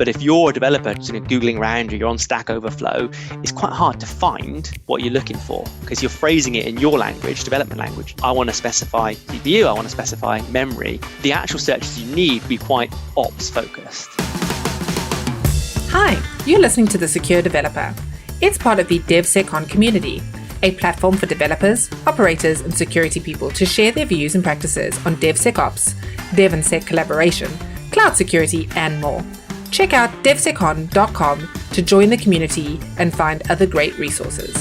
But if you're a developer Googling around or you're on Stack Overflow, it's quite hard to find what you're looking for because you're phrasing it in your language, development language. I want to specify CPU, I want to specify memory. The actual searches you need be quite ops focused. Hi, you're listening to The Secure Developer. It's part of the DevSecOn community, a platform for developers, operators, and security people to share their views and practices on DevSecOps, Dev and Sec collaboration, cloud security, and more. Check out devsecon.com to join the community and find other great resources.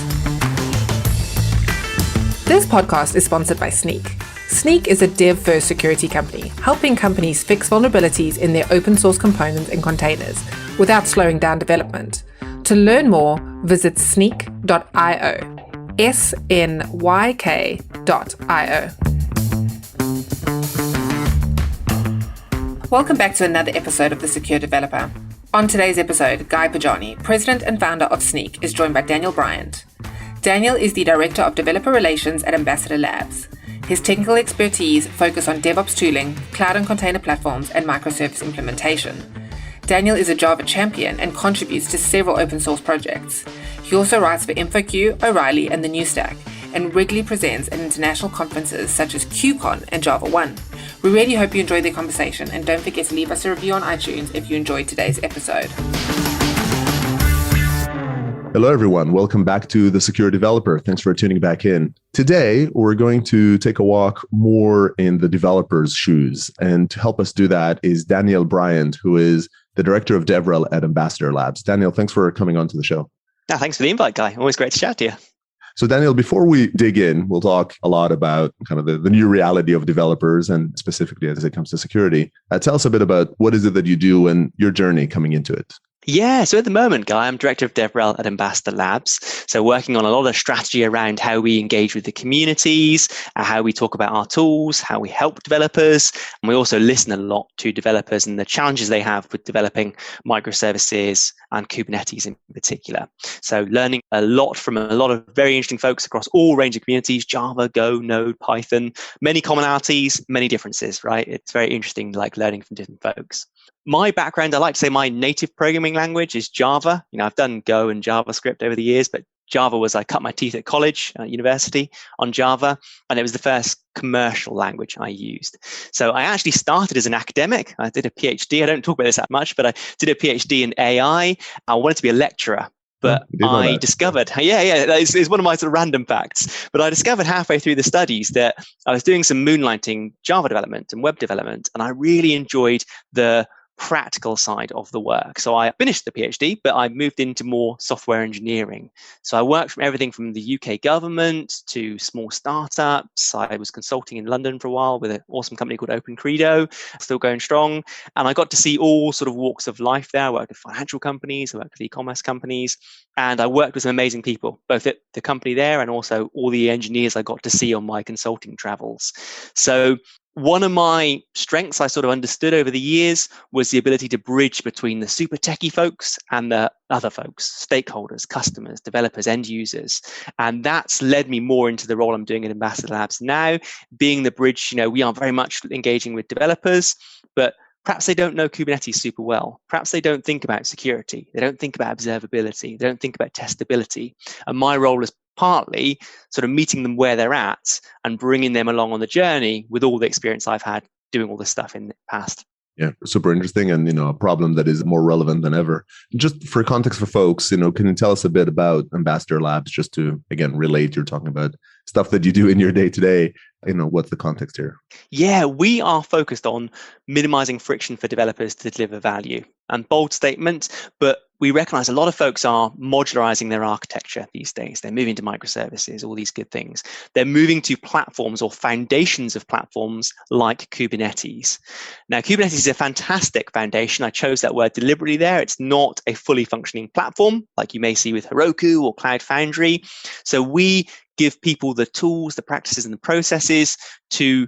This podcast is sponsored by Snyk. Snyk is a dev-first security company, helping companies fix vulnerabilities in their open source components and containers without slowing down development. To learn more, visit snyk.io. SNYK.io. Welcome back to another episode of The Secure Developer. On today's episode, Guy Podjarny, president and founder of Snyk, is joined by Daniel Bryant. Daniel is the director of developer relations at Ambassador Labs. His technical expertise focus on DevOps tooling, cloud and container platforms, and microservice implementation. Daniel is a Java champion and contributes to several open source projects. He also writes for InfoQ, O'Reilly, and the New Stack, and regularly presents at international conferences such as KubeCon and Java One. We really hope you enjoyed the conversation, and don't forget to leave us a review on iTunes if you enjoyed today's episode. Hello, everyone. Welcome back to The Secure Developer. Thanks for tuning back in. Today, we're going to take a walk more in the developer's shoes. And to help us do that is Daniel Bryant, who is the director of DevRel at Ambassador Labs. Daniel, thanks for coming on to the show. Thanks for the invite, Guy. Always great to chat to you. So Daniel, before we dig in, we'll talk a lot about kind of the new reality of developers and specifically as it comes to security. Tell us a bit about what is it that you do and your journey coming into it. Yeah, so at the moment, Guy, I'm director of DevRel at Ambassador Labs. So working on a lot of strategy around how we engage with the communities, how we talk about our tools, how we help developers. And we also listen a lot to developers and the challenges they have with developing microservices and Kubernetes in particular. So learning a lot from a lot of very interesting folks across all range of communities, Java, Go, Node, Python, many commonalities, many differences, right? It's very interesting, like learning from different folks. My background, I like to say my native programming language is Java. I've done Go and JavaScript over the years, but Java was, I cut my teeth at college, university on Java, and it was the first commercial language I used. So I actually started as an academic. I did a PhD. I don't talk about this that much, but I did a PhD in AI. I wanted to be a lecturer. But I discovered, that is one of my sort of random facts, but I discovered halfway through the studies that I was doing some moonlighting Java development and web development, and I really enjoyed the practical side of the work. So I finished the PhD, but I moved into more software engineering. So I worked from everything from the UK government to small startups. I was consulting in London for a while with an awesome company called Open Credo, still going strong. And I got to see all sort of walks of life there. I worked with financial companies, I worked with e-commerce companies, and I worked with some amazing people, both at the company there and also all the engineers I got to see on my consulting travels. So one of my strengths I sort of understood over the years was the ability to bridge between the super techie folks and the other folks, stakeholders, customers, developers, end users. And that's led me more into the role I'm doing at Ambassador Labs now, being the bridge. We are very much engaging with developers, but perhaps they don't know Kubernetes super well. Perhaps they don't think about security. They don't think about observability. They don't think about testability. And my role is partly sort of meeting them where they're at and bringing them along on the journey with all the experience I've had doing all this stuff in the past. Yeah, super interesting, and a problem that is more relevant than ever. Just for context for folks, can you tell us a bit about Ambassador Labs, just to again relate? You're talking about stuff that you do in your day to day. What's the context here? Yeah, we are focused on minimizing friction for developers to deliver value. And bold statement, but we recognize a lot of folks are modularizing their architecture these days. They're moving to microservices, all these good things. They're moving to platforms or foundations of platforms like Kubernetes. Now, Kubernetes is a fantastic foundation. I chose that word deliberately there. It's not a fully functioning platform like you may see with Heroku or Cloud Foundry. So we give people the tools, the practices, and the processes to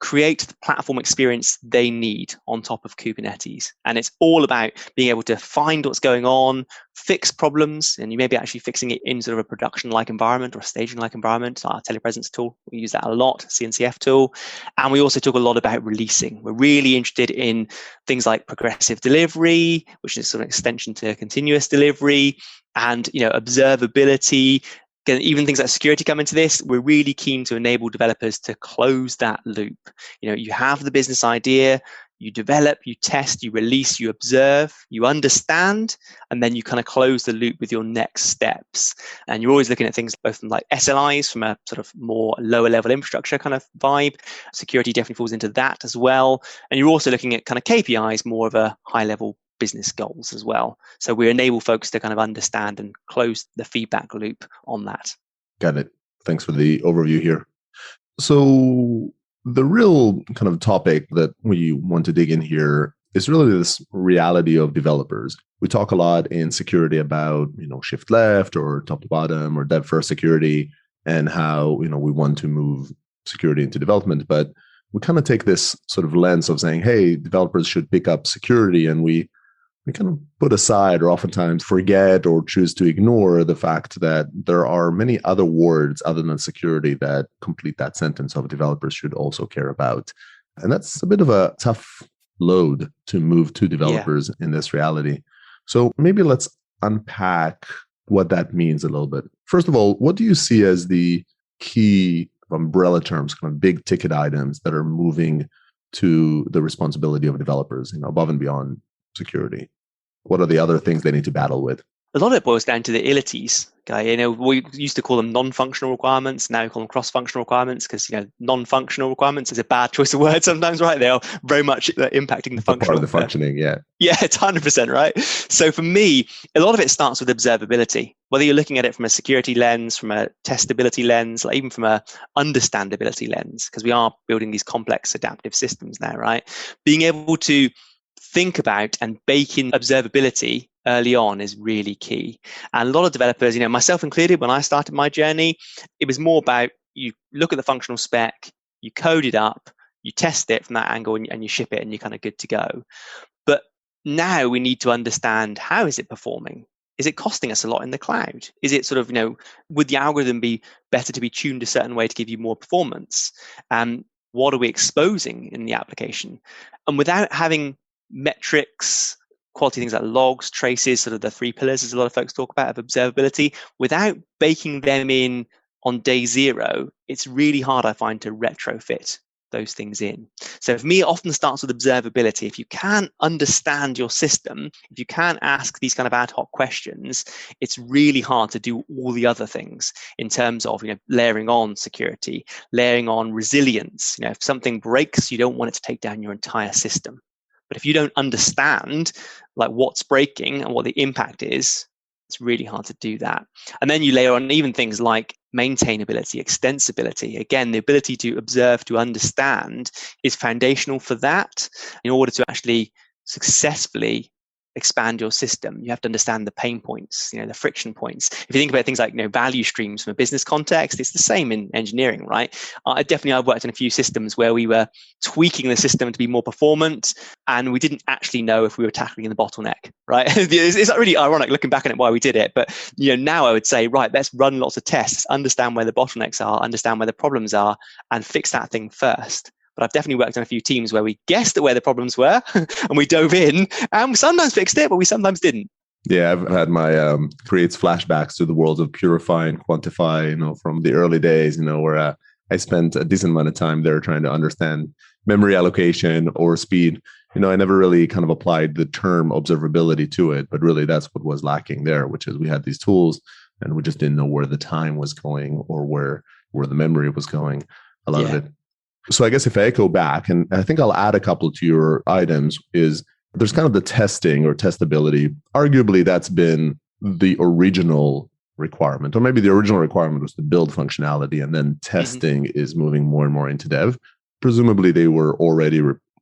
create the platform experience they need on top of Kubernetes. And it's all about being able to find what's going on, fix problems, and you may be actually fixing it in sort of a production-like environment or a staging-like environment. Our telepresence tool, we use that a lot, CNCF tool. And we also talk a lot about releasing. We're really interested in things like progressive delivery, which is sort of an extension to continuous delivery, and observability. Even things like security come into this. We're really keen to enable developers to close that loop. You have the business idea, you develop, you test, you release, you observe, you understand, and then you kind of close the loop with your next steps. And you're always looking at things both from like SLIs, from a sort of more lower level infrastructure kind of vibe. Security definitely falls into that as well. And you're also looking at kind of KPIs, more of a high level business goals as well. So we enable folks to kind of understand and close the feedback loop on that. Got it. Thanks for the overview here. So the real kind of topic that we want to dig in here is really this reality of developers. We talk a lot in security about, shift left or top to bottom or dev first security, and how, we want to move security into development. But we kind of take this sort of lens of saying, hey, developers should pick up security, and we kind of put aside or oftentimes forget or choose to ignore the fact that there are many other words other than security that complete that sentence of developers should also care about. And that's a bit of a tough load to move to developers in this reality. So maybe let's unpack what that means a little bit. First of all, what do you see as the key umbrella terms, kind of big ticket items that are moving to the responsibility of developers, above and beyond security? What are the other things they need to battle with? A lot of it boils down to the ilities. Okay, we used to call them non-functional requirements. Now we call them cross-functional requirements because non-functional requirements is a bad choice of words sometimes, right? They are very much impacting the functional. Part of the functioning, yeah. Yeah, it's 100%, right? So for me, a lot of it starts with observability. Whether you're looking at it from a security lens, from a testability lens, like even from a understandability lens, because we are building these complex adaptive systems now, right? Being able to think about and bake in observability early on is really key. And a lot of developers, myself included, when I started my journey, it was more about you look at the functional spec, you code it up, you test it from that angle, and you ship it, and you're kind of good to go. But now we need to understand, how is it performing? Is it costing us a lot in the cloud? Is it sort of, would the algorithm be better to be tuned a certain way to give you more performance? What are we exposing in the application? And without having metrics, quality things like logs, traces, sort of the three pillars, as a lot of folks talk about, of observability, without baking them in on day zero, it's really hard, I find, to retrofit those things in. So for me, it often starts with observability. If you can't understand your system, if you can't ask these kind of ad hoc questions, it's really hard to do all the other things in terms of, layering on security, layering on resilience. If something breaks, you don't want it to take down your entire system. But if you don't understand like what's breaking and what the impact is, it's really hard to do that. And then you layer on even things like maintainability, extensibility. Again, the ability to observe, to understand is foundational for that. In order to actually successfully expand your system, you have to understand the pain points, the friction points. If you think about things like value streams from a business context, it's the same in engineering, right? I've worked in a few systems where we were tweaking the system to be more performant, and we didn't actually know if we were tackling the bottleneck, right? It's really ironic looking back on it why we did it, but now I would say, right, let's run lots of tests, understand where the bottlenecks are, understand where the problems are, and fix that thing first. But I've definitely worked on a few teams where we guessed at where the problems were and we dove in, and we sometimes fixed it, but we sometimes didn't. Yeah, I've had my creates flashbacks to the world of Purify and Quantify, from the early days, where I spent a decent amount of time there trying to understand memory allocation or speed. I never really kind of applied the term observability to it, but really that's what was lacking there, which is we had these tools and we just didn't know where the time was going or where the memory was going, a lot of it. So I guess if I echo back, and I think I'll add a couple to your items, is there's kind of the testing or testability. Arguably, that's been the original requirement, or maybe the original requirement was to build functionality, and then testing is moving more and more into dev. Presumably, they were already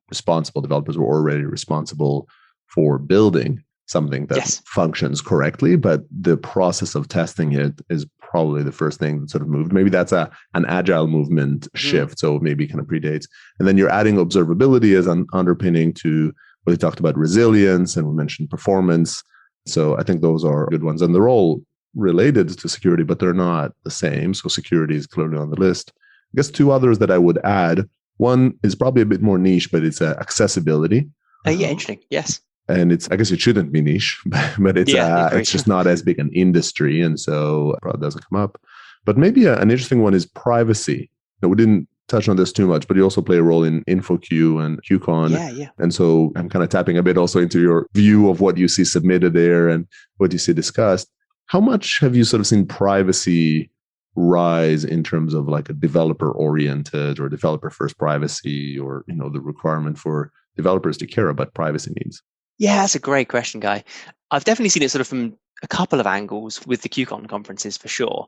responsible, developers were already responsible for building. something that Yes. functions correctly, but the process of testing it is probably the first thing that sort of moved. Maybe that's an agile movement shift, so maybe kind of predates. And then you're adding observability as an underpinning to what we talked about, resilience, and we mentioned performance. So I think those are good ones. And they're all related to security, but they're not the same. So security is clearly on the list. I guess two others that I would add. One is probably a bit more niche, but it's accessibility. Yeah, interesting. Yes. And I guess it shouldn't be niche, but it's just not as big an industry. And so it probably doesn't come up. But maybe an interesting one is privacy. We didn't touch on this too much, but you also play a role in InfoQ and QCon. Yeah. And so I'm kind of tapping a bit also into your view of what you see submitted there and what you see discussed. How much have you sort of seen privacy rise in terms of like a developer oriented or developer first privacy, or, the requirement for developers to care about privacy needs? Yeah, that's a great question, Guy. I've definitely seen it sort of from a couple of angles with the QCon conferences for sure.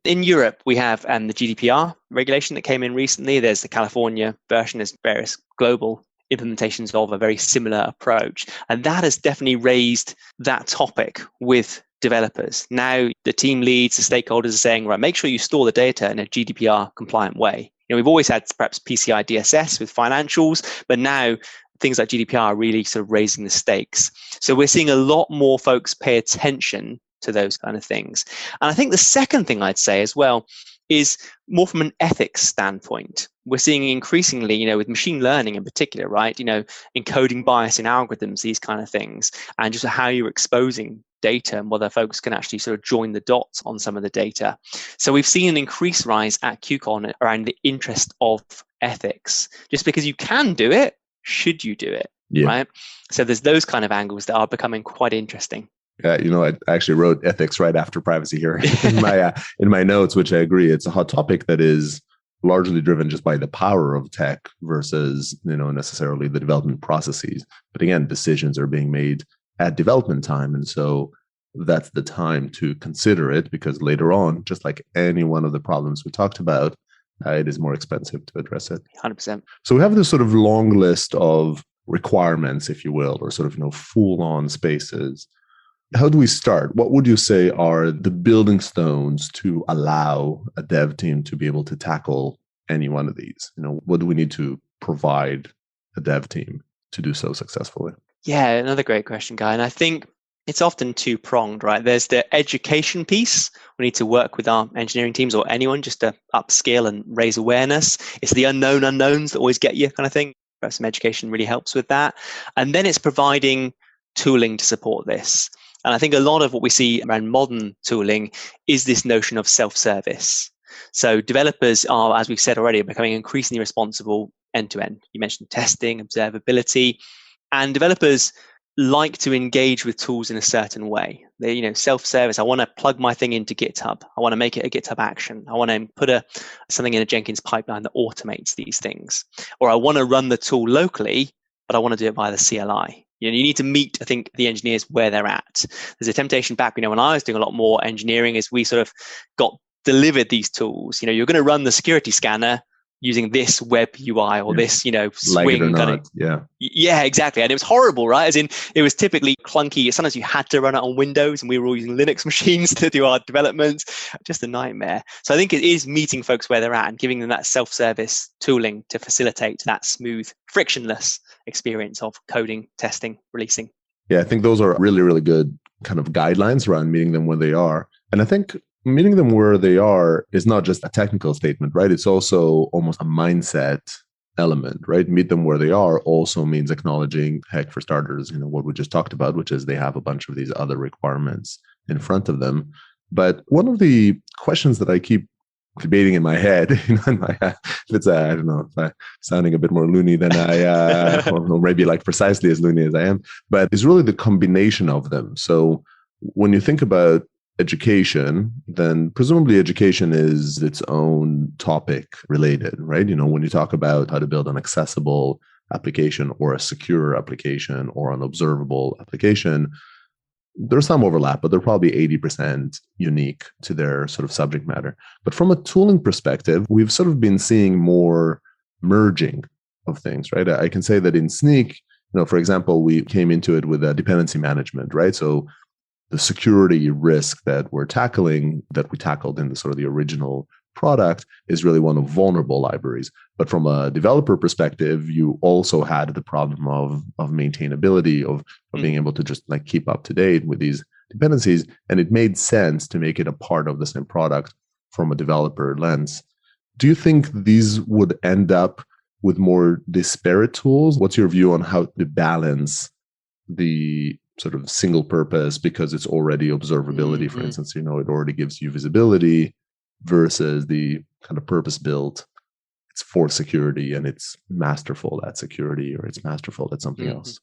In Europe, we have the GDPR regulation that came in recently. There's the California version. There's various global implementations of a very similar approach. And that has definitely raised that topic with developers. Now, the team leads, the stakeholders are saying, right, make sure you store the data in a GDPR compliant way. We've always had perhaps PCI DSS with financials, but now things like GDPR are really sort of raising the stakes. So we're seeing a lot more folks pay attention to those kind of things. And I think the second thing I'd say as well is more from an ethics standpoint. We're seeing increasingly, with machine learning in particular, right? Encoding bias in algorithms, these kind of things, and just how you're exposing data and whether folks can actually sort of join the dots on some of the data. So we've seen an increased rise at QCon around the interest of ethics. Just because you can do it, should you do it, right? So there's those kind of angles that are becoming quite interesting. I actually wrote ethics right after privacy here in my notes, which I agree. It's a hot topic that is largely driven just by the power of tech versus, necessarily the development processes. But again, decisions are being made at development time. And so that's the time to consider it, because later on, just like any one of the problems we talked about, it is more expensive to address it. 100%. So we have this sort of long list of requirements, if you will, or sort of, full-on spaces. How do we start? What would you say are the building stones to allow a dev team to be able to tackle any one of these? What do we need to provide a dev team to do so successfully? Yeah, another great question, Guy. And I think it's often two-pronged, right? There's the education piece. We need to work with our engineering teams or anyone just to upskill and raise awareness. It's the unknown unknowns that always get you kind of thing. Perhaps some education really helps with that. And then it's providing tooling to support this. And I think a lot of what we see around modern tooling is this notion of self-service. So developers are, as we've said already, becoming increasingly responsible end-to-end. You mentioned testing, observability, and developers like to engage with tools in a certain way. They, self-service. I want to plug my thing into GitHub. I want to make it a GitHub action. I want to put something in a Jenkins pipeline that automates these things. Or I want to run the tool locally, but I want to do it via the CLI. You need to meet, I think, the engineers where they're at. There's a temptation back, when I was doing a lot more engineering, is we sort of got delivered these tools. You're going to run the security scanner using this web UI or this, swing kind of. Yeah, exactly. And it was horrible, right? As in, it was typically clunky. Sometimes you had to run it on Windows, and we were all using Linux machines to do our development. Just a nightmare. So I think it is meeting folks where they're at and giving them that self-service tooling to facilitate that smooth, frictionless experience of coding, testing, releasing. Yeah, I think those are really, really good kind of guidelines around meeting them where they are. And I think meeting them where they are is not just a technical statement, right? It's also almost a mindset element, right? Meet them where they are also means acknowledging, heck, for starters, what we just talked about, which is they have a bunch of these other requirements in front of them. But one of the questions that I keep debating in my head, it's I don't know, if I'm sounding a bit more loony than I, or maybe like precisely as loony as I am, but it's really the combination of them. So when you think about education, then presumably education is its own topic related, right? When you talk about how to build an accessible application or a secure application or an observable application, there's some overlap, but they're probably 80% unique to their sort of subject matter. But from a tooling perspective, we've sort of been seeing more merging of things, right? I can say that in Snyk, For example, we came into it with dependency management, right? So the security risk that we're tackling, that we tackled in the sort of the original product, is really one of vulnerable libraries. But from a developer perspective, you also had the problem of maintainability, of being able to just like keep up to date with these dependencies. And it made sense to make it a part of the same product from a developer lens. Do you think these would end up with more disparate tools? What's your view on how to balance the sort of single purpose, because it's already observability, for instance, it already gives you visibility, versus the kind of purpose built, it's for security and it's masterful at security, or it's masterful at something else?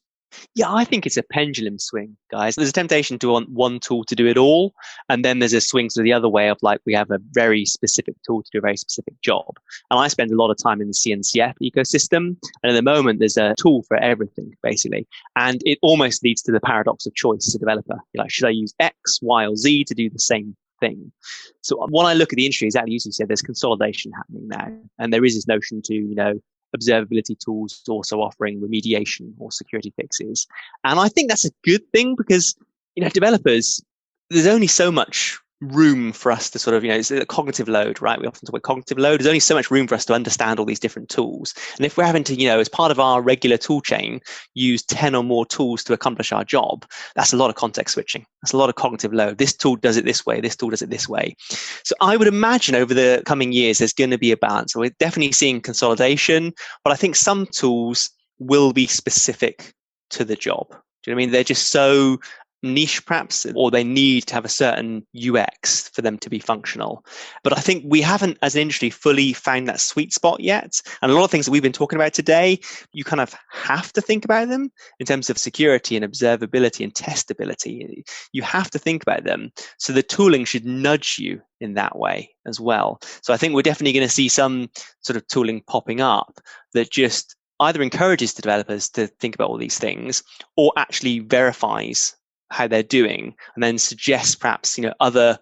Yeah, I think it's a pendulum swing, guys. There's a temptation to want one tool to do it all. And then there's a swing to the other way of like, we have a very specific tool to do a very specific job. And I spend a lot of time in the CNCF ecosystem. And at the moment, there's a tool for everything, basically. And it almost leads to the paradox of choice as a developer. You're like, should I use X, Y, or Z to do the same thing? So when I look at the industry, exactly as you said, there's consolidation happening now. And there is this notion to, observability tools also offering remediation or security fixes. And I think that's a good thing because, developers, there's only so much room for us to sort of, it's a cognitive load, right? We often talk about cognitive load. There's only so much room for us to understand all these different tools. And if we're having to, as part of our regular tool chain, use 10 or more tools to accomplish our job, that's a lot of context switching. That's a lot of cognitive load. This tool does it this way. This tool does it this way. So I would imagine over the coming years, there's going to be a balance. So we're definitely seeing consolidation, but I think some tools will be specific to the job. Do you know what I mean? They're just so niche perhaps, or they need to have a certain UX for them to be functional. But I think we haven't as an industry fully found that sweet spot yet. And a lot of things that we've been talking about today, you kind of have to think about them in terms of security and observability and testability. You have to think about them. So the tooling should nudge you in that way as well. So I think we're definitely going to see some sort of tooling popping up that just either encourages the developers to think about all these things or actually verifies how they're doing, and then suggest perhaps other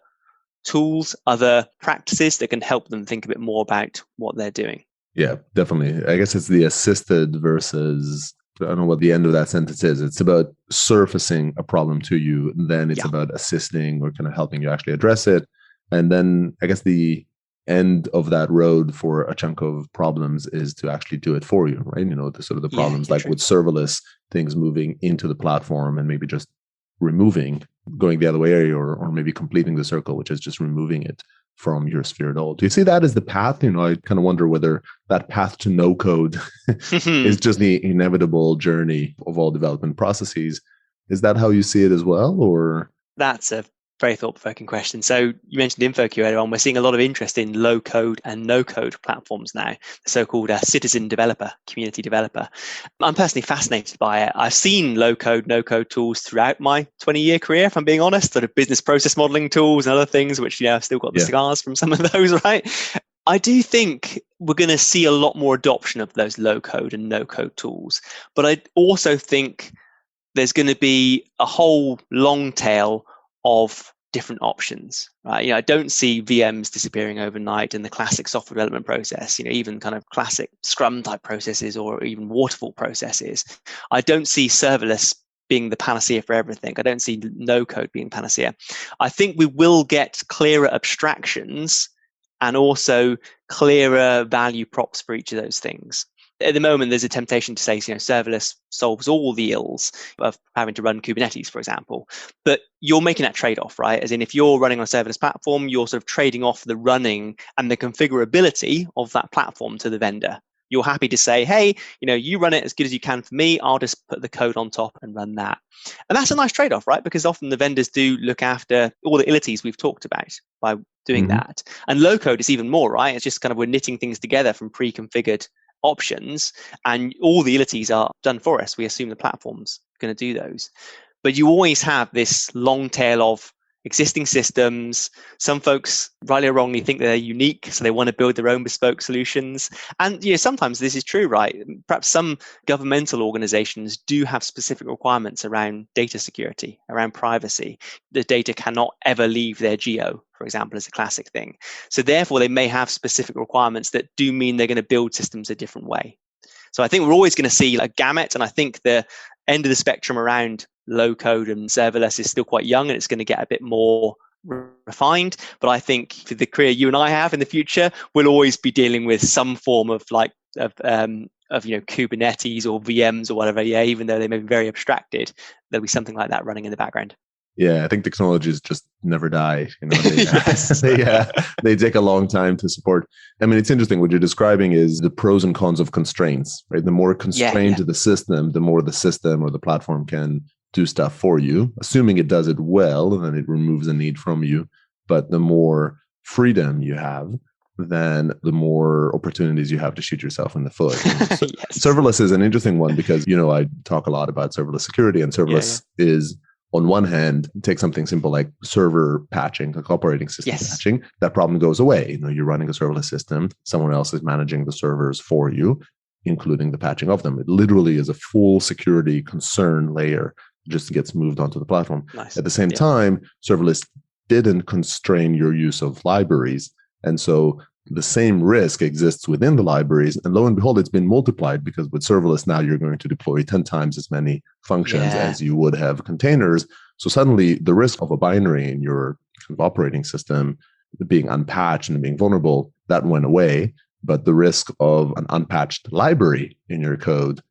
tools, other practices that can help them think a bit more about what they're doing. Yeah, definitely. I guess it's the assisted versus, I don't know what the end of that sentence is. It's about surfacing a problem to you, and then it's about assisting or kind of helping you actually address it. And then I guess the end of that road for a chunk of problems is to actually do it for you, right? The sort of the problems like with serverless things moving into the platform and maybe just going the other way, or maybe completing the circle, which is just removing it from your sphere at all. Do you see that as the path? I kind of wonder whether that path to no code is just the inevitable journey of all development processes. Is that how you see it as well? Or that's a very thought-provoking question. So you mentioned InfoQ earlier on. We're seeing a lot of interest in low-code and no-code platforms now, the so-called citizen developer, community developer. I'm personally fascinated by it. I've seen low-code, no-code tools throughout my 20-year career, if I'm being honest, sort of business process modeling tools and other things, which, I've still got the scars from some of those, right? I do think we're going to see a lot more adoption of those low-code and no-code tools. But I also think there's going to be a whole long tail of different options, right? I don't see VMs disappearing overnight in the classic software development process, even kind of classic Scrum type processes or even waterfall processes. I don't see serverless being the panacea for everything. I don't see no code being panacea. I think we will get clearer abstractions and also clearer value props for each of those things. At the moment, there's a temptation to say, serverless solves all the ills of having to run Kubernetes, for example. But you're making that trade-off, right? As in, if you're running on a serverless platform, you're sort of trading off the running and the configurability of that platform to the vendor. You're happy to say, hey, you run it as good as you can for me. I'll just put the code on top and run that. And that's a nice trade-off, right? Because often the vendors do look after all the illities we've talked about by doing that. And low code is even more, right? It's just kind of we're knitting things together from pre-configured options, and all the illities are done for us. We assume the platform's going to do those. But you always have this long tail of existing systems. Some folks, rightly or wrongly, think they're unique, so they want to build their own bespoke solutions. And sometimes this is true, right? Perhaps some governmental organizations do have specific requirements around data security, around privacy. The data cannot ever leave their geo, for example, is a classic thing. So therefore, they may have specific requirements that do mean they're going to build systems a different way. So I think we're always going to see a gamut. And I think the end of the spectrum around low code and serverless is still quite young, and it's going to get a bit more refined. But I think for the career you and I have in the future, we'll always be dealing with some form of Kubernetes or VMs or whatever. Yeah, even though they may be very abstracted, there'll be something like that running in the background. Yeah, I think technologies just never die. They, Yes. they take a long time to support. I mean, it's interesting. What you're describing is the pros and cons of constraints, right? The more constrained to the system, the more the system or the platform can do stuff for you. Assuming it does it well, then it removes a need from you. But the more freedom you have, then the more opportunities you have to shoot yourself in the foot. So Yes. Serverless is an interesting one because, I talk a lot about serverless security, and serverless is, on one hand, take something simple like server patching, like operating system patching. That problem goes away. You're running a serverless system. Someone else is managing the servers for you, including the patching of them. It literally is a full security concern layer, just gets moved onto the platform. Nice. At the same time, serverless didn't constrain your use of libraries. And so the same risk exists within the libraries. And lo and behold, it's been multiplied because with serverless now you're going to deploy 10 times as many functions as you would have containers. So suddenly the risk of a binary in your operating system being unpatched and being vulnerable, that went away. But the risk of an unpatched library in your code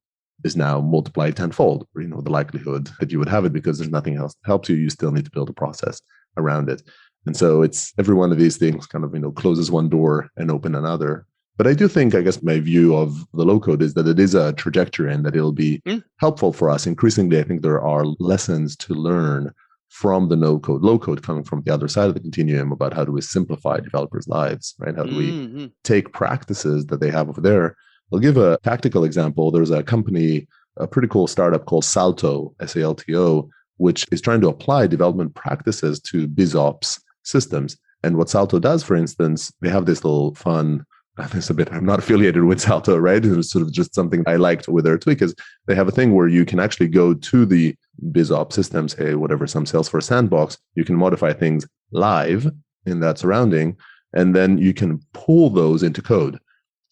is now multiplied tenfold. The likelihood that you would have it, because there's nothing else that helps you. You still need to build a process around it. And so it's every one of these things kind of, closes one door and open another. But I do think, I guess my view of the low code is that it is a trajectory and that it'll be helpful for us. Increasingly, I think there are lessons to learn from the no code, low code coming from the other side of the continuum about how do we simplify developers' lives, right? How do we take practices that they have over there? I'll give a tactical example. There's a company, a pretty cool startup called Salto, Salto, which is trying to apply development practices to BizOps systems. And what Salto does, for instance, they have this little fun, I'm not affiliated with Salto, right? It's sort of just something I liked with their tweak is they have a thing where you can actually go to the BizOps system, say whatever, some Salesforce sandbox, you can modify things live in that surrounding, and then you can pull those into code.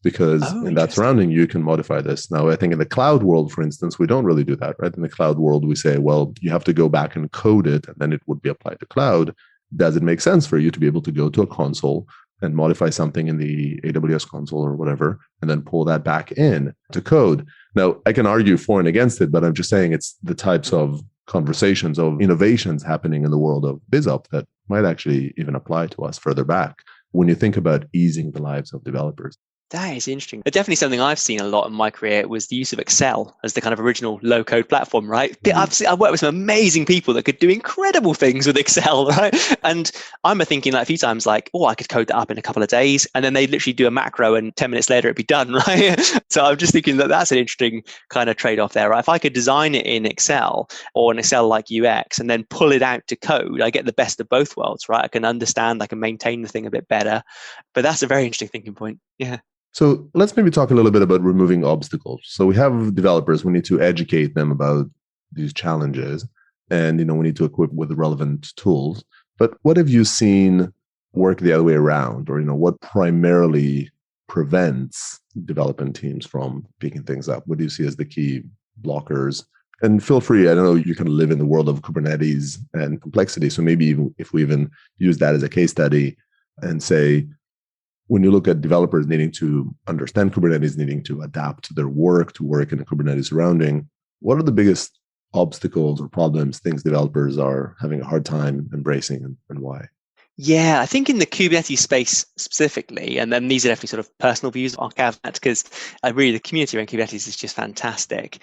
Because in that surrounding, you can modify this. Now, I think in the cloud world, for instance, we don't really do that, right? In the cloud world, we say, well, you have to go back and code it, and then it would be applied to cloud. Does it make sense for you to be able to go to a console and modify something in the AWS console or whatever, and then pull that back in to code? Now, I can argue for and against it, but I'm just saying it's the types of conversations of innovations happening in the world of BizOps that might actually even apply to us further back when you think about easing the lives of developers. That is interesting. Definitely something I've seen a lot in my career was the use of Excel as the kind of original low-code platform, right? I've worked with some amazing people that could do incredible things with Excel, right? And I'm thinking a few times I could code that up in a couple of days, and then they literally do a macro and 10 minutes later it'd be done, right? So I'm just thinking that that's an interesting kind of trade-off there, right? If I could design it in Excel or an Excel-like UX and then pull it out to code, I get the best of both worlds, right? I can understand, I can maintain the thing a bit better. But that's a very interesting thinking point. Yeah. So let's maybe talk a little bit about removing obstacles. So we have developers, we need to educate them about these challenges, and we need to equip with relevant tools. But what have you seen work the other way around, or what primarily prevents development teams from picking things up? What do you see as the key blockers? And feel free, I don't know, you can live in the world of Kubernetes and complexity. So maybe even if we even use that as a case study and say, when you look at developers needing to understand Kubernetes, needing to adapt their work to work in a Kubernetes surrounding, what are the biggest obstacles or problems, things developers are having a hard time embracing, and why? Yeah, I think in the Kubernetes space specifically, and then these are definitely sort of personal views on that, because really the community around Kubernetes is just fantastic.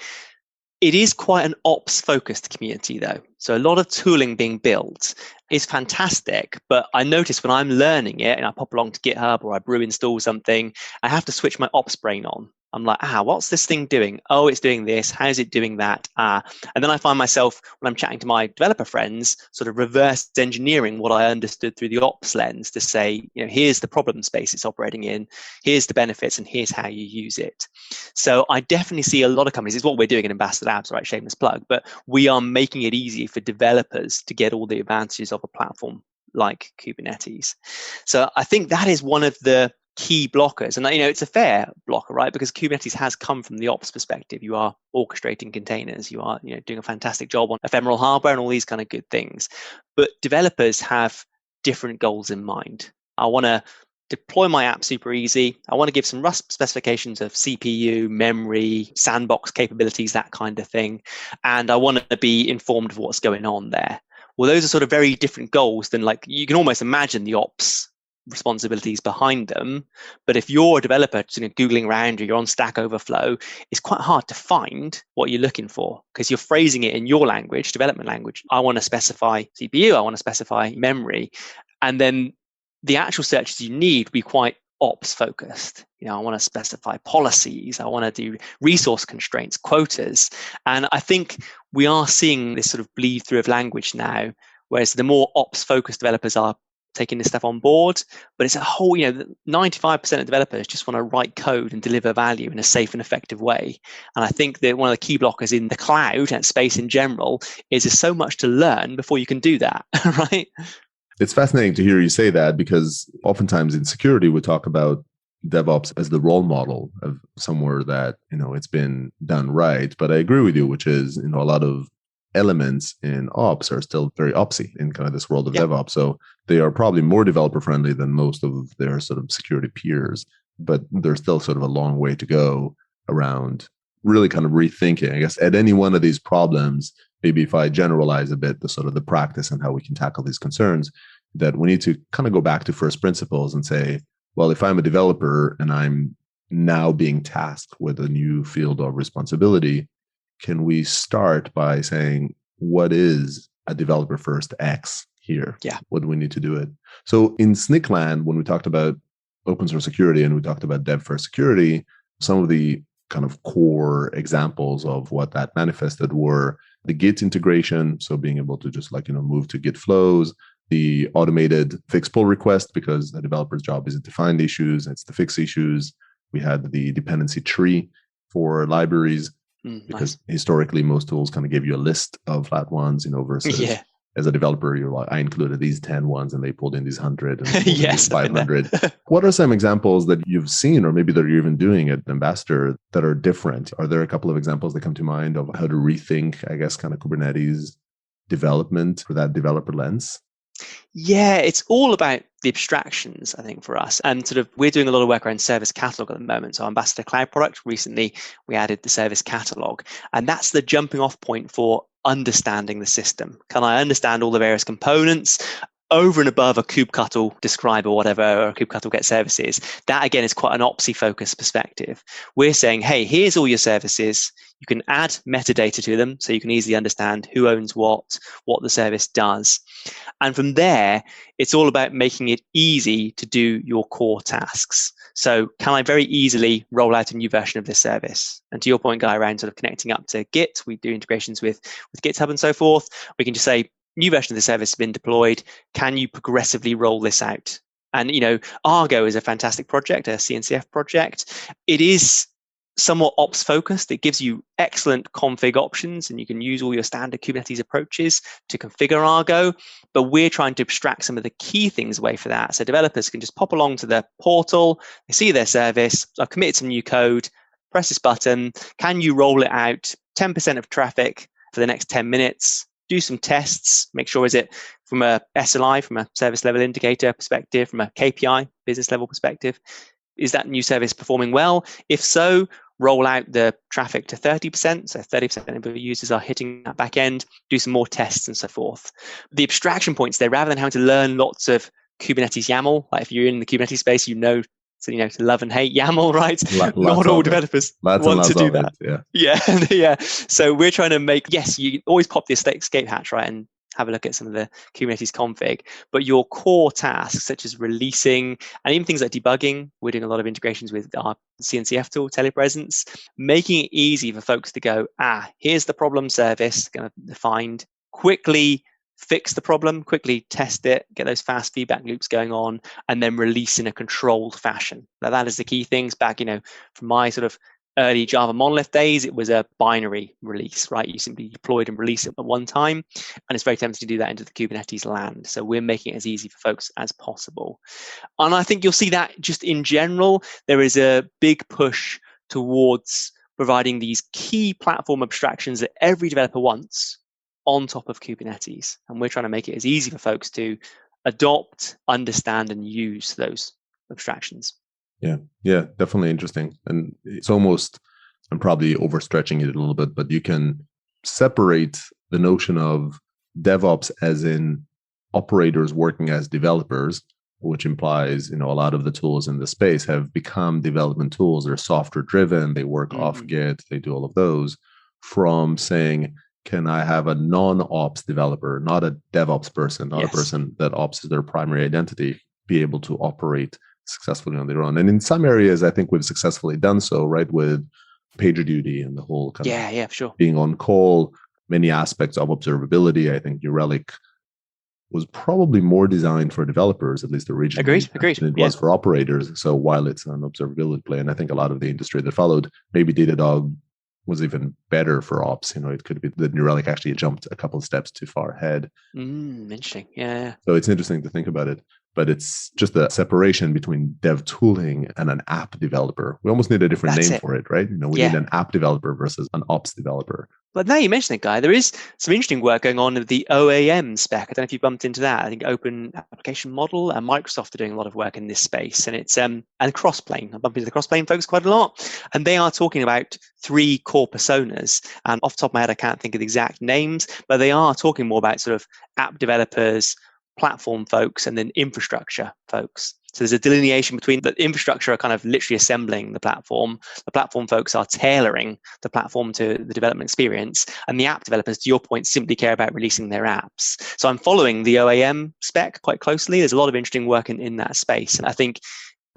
It is quite an ops-focused community, though. So a lot of tooling being built is fantastic, but I notice when I'm learning it and I pop along to GitHub or I brew install something, I have to switch my ops brain on. I'm like, what's this thing doing? Oh, it's doing this. How's it doing that? And then I find myself, when I'm chatting to my developer friends, sort of reverse engineering what I understood through the ops lens to say, here's the problem space it's operating in, here's the benefits, and here's how you use it. So I definitely see a lot of companies, it's what we're doing in Ambassador Labs, right? Shameless plug, but we are making it easy for developers to get all the advantages of a platform like Kubernetes. So I think that is one of the key blockers. And it's a fair blocker, right? Because Kubernetes has come from the ops perspective. You are orchestrating containers. You are doing a fantastic job on ephemeral hardware and all these kind of good things. But developers have different goals in mind. I want to deploy my app super easy. I want to give some rough specifications of CPU, memory, sandbox capabilities, that kind of thing. And I want to be informed of what's going on there. Well, those are sort of very different goals than, like, you can almost imagine the ops responsibilities behind them. But if you're a developer Googling around or you're on Stack Overflow, it's quite hard to find what you're looking for because you're phrasing it in your language, development language. I want to specify CPU, I want to specify memory. And then the actual searches you need be quite ops focused. I want to specify policies. I want to do resource constraints, quotas. And I think we are seeing this sort of bleed through of language now, whereas the more ops focused developers are taking this stuff on board, but it's a whole, 95% of developers just want to write code and deliver value in a safe and effective way. And I think that one of the key blockers in the cloud and space in general is there's so much to learn before you can do that, right? It's fascinating to hear you say that, because oftentimes in security, we talk about DevOps as the role model of somewhere that, it's been done right. But I agree with you, which is, a lot of elements in ops are still very opsy in kind of this world of DevOps. So they are probably more developer friendly than most of their sort of security peers, but there's still sort of a long way to go around really kind of rethinking, I guess, at any one of these problems. Maybe if I generalize a bit the sort of the practice and how we can tackle these concerns, that we need to kind of go back to first principles and say, well, if I'm a developer and I'm now being tasked with a new field of responsibility, can we start by saying, what is a developer first X here? Yeah. What do we need to do it? So in Snyk land, when we talked about open source security and we talked about dev first security, some of the kind of core examples of what that manifested were the Git integration. So being able to just move to Git flows, the automated fix pull request, because the developer's job isn't to find issues, it's to fix issues. We had the dependency tree for libraries, because historically most tools kind of give you a list of flat ones, versus as a developer, you're like, I included these 10 ones and they pulled in these 100 and these 500. What are some examples that you've seen, or maybe that you're even doing at Ambassador, that are different? Are there a couple of examples that come to mind of how to rethink, I guess, kind of Kubernetes development for that developer lens? Yeah, it's all about the abstractions, I think, for us. And we're doing a lot of work around service catalog at the moment. So Ambassador Cloud product, recently we added the service catalog. And that's the jumping off point for understanding the system. Can I understand all the various components over and above a kubectl describe or whatever, or a kubectl get services? That again is quite an opsy focused perspective. We're saying, hey, here's all your services. You can add metadata to them so you can easily understand who owns what the service does. And from there, it's all about making it easy to do your core tasks. So can I very easily roll out a new version of this service? And to your point, Guy, around connecting up to Git, we do integrations with GitHub and so forth. We can just say, new version of the service has been deployed. Can you progressively roll this out? And, Argo is a fantastic project, a CNCF project. It is somewhat ops focused. It gives you excellent config options, and you can use all your standard Kubernetes approaches to configure Argo. But we're trying to abstract some of the key things away for that. So developers can just pop along to the portal, they see their service, I've committed some new code, press this button. Can you roll it out 10% of traffic for the next 10 minutes? Do some tests, make sure, is it from a SLI, from a service level indicator perspective, from a KPI, business level perspective, is that new service performing well? If so, roll out the traffic to 30%. So 30% of users are hitting that back end, do some more tests and so forth. The abstraction points there, rather than having to learn lots of Kubernetes YAML, like if you're in the Kubernetes space, to love and hate YAML, right? Not all developers want to do that. Yeah. So we're trying to make, yes, you always pop the escape hatch, right, and have a look at some of the Kubernetes config, but your core tasks, such as releasing and even things like debugging, we're doing a lot of integrations with our CNCF tool, telepresence, making it easy for folks to go, here's the problem service, going to defined, quickly fix the problem, quickly test it, get those fast feedback loops going on, and then release in a controlled fashion. Now that is the key things back, from my sort of early Java monolith days, it was a binary release, right? You simply deployed and released it at one time, and it's very tempting to do that into the Kubernetes land. So we're making it as easy for folks as possible. And I think you'll see that just in general, there is a big push towards providing these key platform abstractions that every developer wants on top of Kubernetes. And we're trying to make it as easy for folks to adopt, understand, and use those abstractions. Yeah, definitely interesting. And it's almost, I'm probably overstretching it a little bit, but you can separate the notion of DevOps as in operators working as developers, which implies, a lot of the tools in the space have become development tools. They're software driven. They work off Git. They do all of those, from saying, can I have a non-ops developer, not a DevOps person, not a person that ops is their primary identity, be able to operate successfully on their own? And in some areas, I think we've successfully done so, right? With PagerDuty and the whole kind of sure. being on call, many aspects of observability. I think New Relic was probably more designed for developers, at least originally, Agreed. than it was for operators. So while it's an observability play, and I think a lot of the industry that followed, maybe Datadog was even better for ops. It could be that New Relic actually jumped a couple of steps too far ahead. Interesting. Yeah. So it's interesting to think about it. But it's just the separation between dev tooling and an app developer. We almost need a different name for it, right? We need an app developer versus an ops developer. But now you mention it, Guy, there is some interesting work going on with the OAM spec. I don't know if you bumped into that. I think Open Application Model and Microsoft are doing a lot of work in this space. And it's and Crossplane. I bump into the Crossplane folks quite a lot. And they are talking about 3 core personas. And off the top of my head, I can't think of the exact names, but they are talking more about sort of app developers, platform folks, and then infrastructure folks. So there's a delineation between the infrastructure are kind of literally assembling the platform. The platform folks are tailoring the platform to the development experience. And the app developers, to your point, simply care about releasing their apps. So I'm following the OAM spec quite closely. There's a lot of interesting work in that space. And I think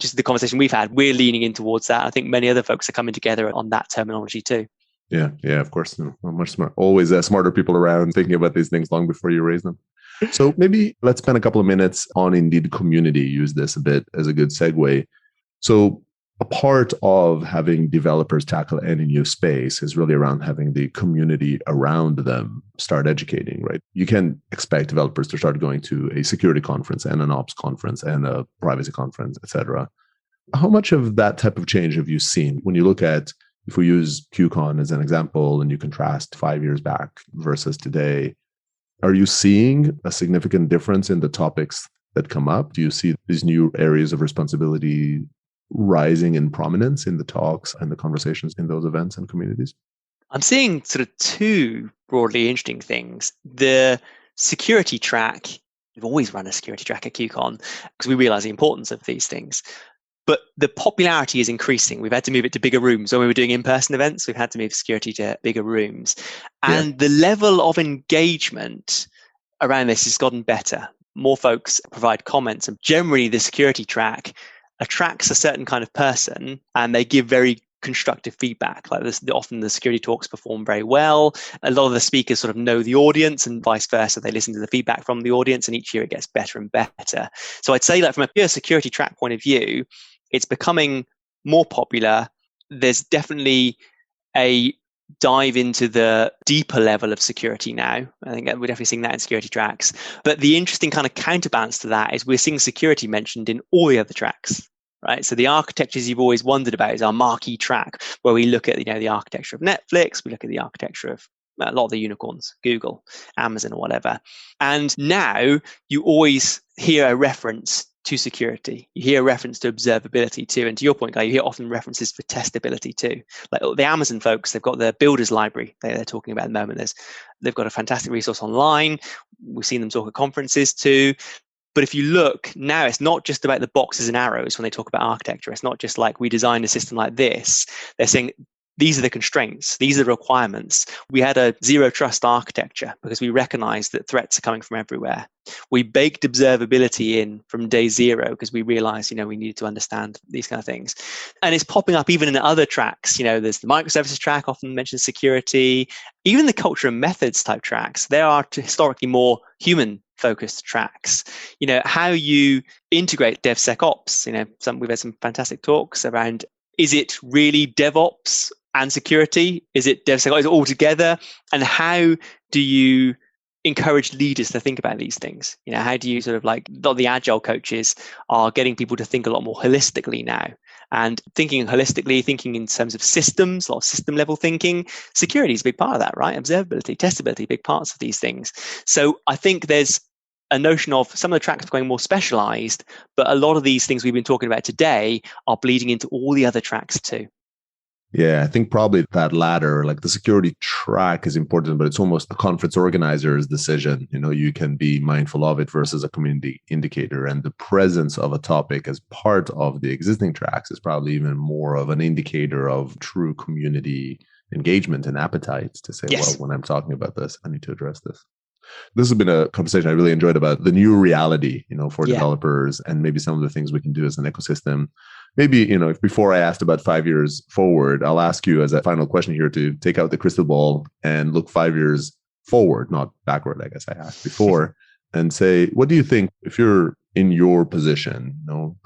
just the conversation we've had, we're leaning in towards that. I think many other folks are coming together on that terminology too. Yeah, of course. Much smart. Always smarter people around thinking about these things long before you raise them. So maybe let's spend a couple of minutes on Indeed community. Use this a bit as a good segue. So a part of having developers tackle any new space is really around having the community around them start educating, right? You can expect developers to start going to a security conference and an ops conference and a privacy conference, etc. How much of that type of change have you seen when you look at, if we use QCon as an example and you contrast 5 years back versus today? Are you seeing a significant difference in the topics that come up? Do you see these new areas of responsibility rising in prominence in the talks and the conversations in those events and communities? I'm seeing sort of 2 broadly interesting things. The security track, we've always run a security track at QCon because we realize the importance of these things. But the popularity is increasing. We've had to move it to bigger rooms. When we were doing in-person events, we've had to move security to bigger rooms. And the level of engagement around this has gotten better. More folks provide comments. And generally, the security track attracts a certain kind of person, and they give very constructive feedback. Like this, often the security talks perform very well. A lot of the speakers sort of know the audience and vice versa. They listen to the feedback from the audience, and each year it gets better and better. So I'd say that from a pure security track point of view, it's becoming more popular. There's definitely a dive into the deeper level of security now. I think we're definitely seeing that in security tracks. But the interesting kind of counterbalance to that is we're seeing security mentioned in all the other tracks, right? So the architectures you've always wondered about is our marquee track, where we look at the architecture of Netflix, we look at the architecture of a lot of the unicorns, Google, Amazon, or whatever. And now you always hear a reference to security. You hear a reference to observability too. And to your point, Guy, you hear often references for testability too. Like the Amazon folks, they've got the builders library they're talking about at the moment. They've got a fantastic resource online. We've seen them talk at conferences too. But if you look now, it's not just about the boxes and arrows when they talk about architecture. It's not just like we designed a system like this. They're saying these are the constraints. These are the requirements. We had a zero trust architecture because we recognized that threats are coming from everywhere. We baked observability in from day 0 because we realized, we needed to understand these kind of things. And it's popping up even in other tracks. There's the microservices track, often mentions security, even the culture and methods type tracks. There are historically more human focused tracks. How you integrate DevSecOps. We've had some fantastic talks around, is it really DevOps and security? Is it DevSecOps? Is it all together? And how do you encourage leaders to think about these things? How do you sort of like, the agile coaches are getting people to think a lot more holistically now, and thinking holistically, thinking in terms of systems, a lot of system level thinking. Security is a big part of that, right? Observability, testability, big parts of these things. So I think there's a notion of some of the tracks becoming more specialized, but a lot of these things we've been talking about today are bleeding into all the other tracks too. Yeah, I think probably that latter, like the security track is important, but it's almost the conference organizer's decision. You can be mindful of it versus a community indicator. And the presence of a topic as part of the existing tracks is probably even more of an indicator of true community engagement and appetite to say, yes, well, when I'm talking about this, I need to address this. This has been a conversation I really enjoyed about the new reality, for developers, and maybe some of the things we can do as an ecosystem. Maybe, if before I asked about 5 years forward, I'll ask you as a final question here to take out the crystal ball and look 5 years forward, not backward, I guess I asked before, and say, what do you think if you're in your position,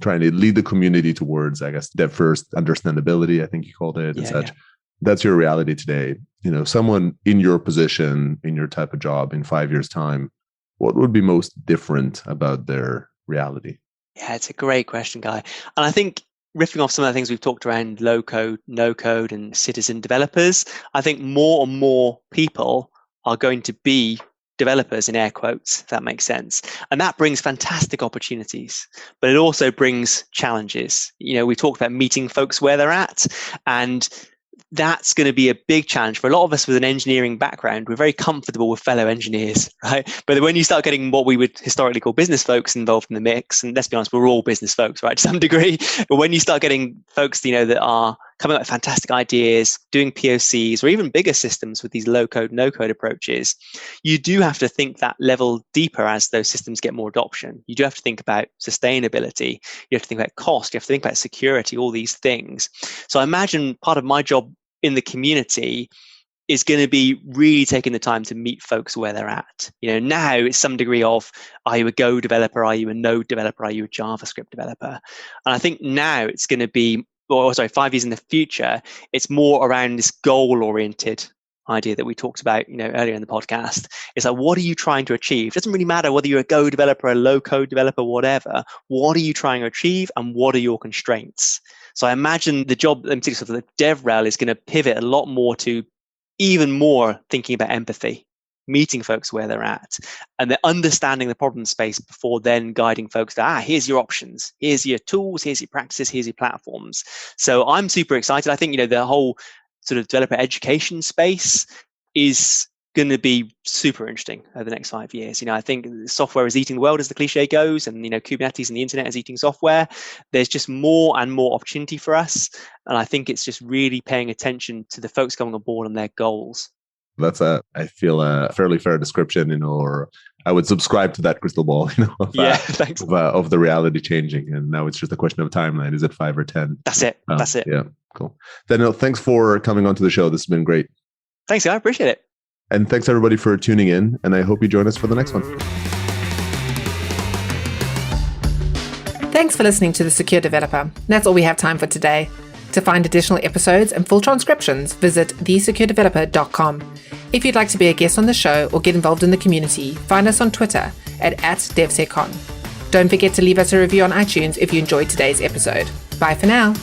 trying to lead the community towards, I guess, dev first understandability, I think you called it, and such. Yeah. That's your reality today. Someone in your position, in your type of job in 5 years' time, what would be most different about their reality? Yeah, it's a great question, Guy. And I think riffing off some of the things we've talked around low code, no code, and citizen developers, I think more and more people are going to be developers in air quotes, if that makes sense. And that brings fantastic opportunities, but it also brings challenges. We talked about meeting folks where they're at, and that's going to be a big challenge for a lot of us with an engineering background. We're very comfortable with fellow engineers, right? But when you start getting what we would historically call business folks involved in the mix, and let's be honest, we're all business folks, right, to some degree. But when you start getting folks, that are coming up with fantastic ideas, doing POCs, or even bigger systems with these low code, no code approaches, you do have to think that level deeper as those systems get more adoption. You do have to think about sustainability. You have to think about cost. You have to think about security, all these things. So I imagine part of my job in the community is going to be really taking the time to meet folks where they're at. Now it's some degree of, are you a Go developer? Are you a Node developer? Are you a JavaScript developer? And I think now it's going to be, 5 years in the future, it's more around this goal-oriented idea that we talked about, earlier in the podcast. It's like, what are you trying to achieve? It doesn't really matter whether you're a Go developer, a low-code developer, whatever. What are you trying to achieve, and what are your constraints? So I imagine the job, in particular for the DevRel, is going to pivot a lot more to even more thinking about empathy, meeting folks where they're at, and then understanding the problem space before then guiding folks to, here's your options, here's your tools, here's your practices, here's your platforms. So I'm super excited. I think, the whole sort of developer education space is going to be super interesting over the next 5 years. I think software is eating the world, as the cliche goes, and Kubernetes and the internet is eating software. There's just more and more opportunity for us, and I think it's just really paying attention to the folks coming on board and their goals. That's I feel a fairly fair description, or I would subscribe to that crystal ball, thanks. Of the reality changing, and now it's just a question of timeline. Is it 5 or 10? That's it. That's it. Yeah, cool. Daniel, thanks for coming onto the show. This has been great. Thanks, I appreciate it. And thanks everybody for tuning in, and I hope you join us for the next one. Thanks for listening to The Secure Developer. That's all we have time for today. To find additional episodes and full transcriptions, visit thesecuredeveloper.com. If you'd like to be a guest on the show or get involved in the community, find us on Twitter at @DevSecOn. Don't forget to leave us a review on iTunes if you enjoyed today's episode. Bye for now.